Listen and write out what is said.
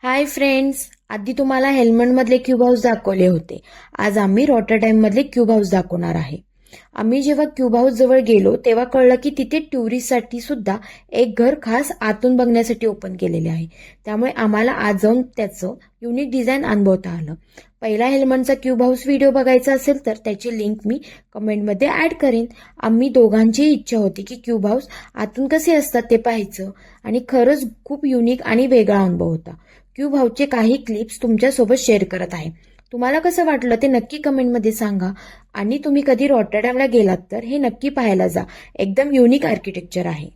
Hi friends, आधी तुम्हाला हेल्मंडमधले cube house दाखवले होते. आज आम्ही रॉटरडॅममधले क्यूब हाऊस दाखवणार आहे. आम्ही जेव्हा क्यूब हाऊस जवळ गेलो तेव्हा कळलं की तिथे टुरिस्टसाठी सुद्धा एक घर खास आतून बघण्यासाठी ओपन केलेले आहे. त्यामुळे आम्हाला आज जाऊन त्याचं युनिक डिझाईन अनुभवता आलं. पहिला हेल्मंडचा क्यूब हाऊस व्हिडिओ बघायचा असेल तर त्याची लिंक मी कमेंटमध्ये ऍड करेन. आम्ही दोघांची इच्छा होती की क्यूब हाऊस आतून कसे असतात ते पाहायचं आणि खरंच खूप युनिक आणि वेगळा अनुभव होता. क्यूब हाऊसचे काही क्लिप्स तुमच्यासोबत शेअर करत आहे. तुम्हाला कसं वाटलं ते नक्की कमेंटमध्ये सांगा. आणि तुम्ही कधी रॉटरडॅमला गेलात तर हे नक्की पाहायला जा. एकदम युनिक आर्किटेक्चर आहे.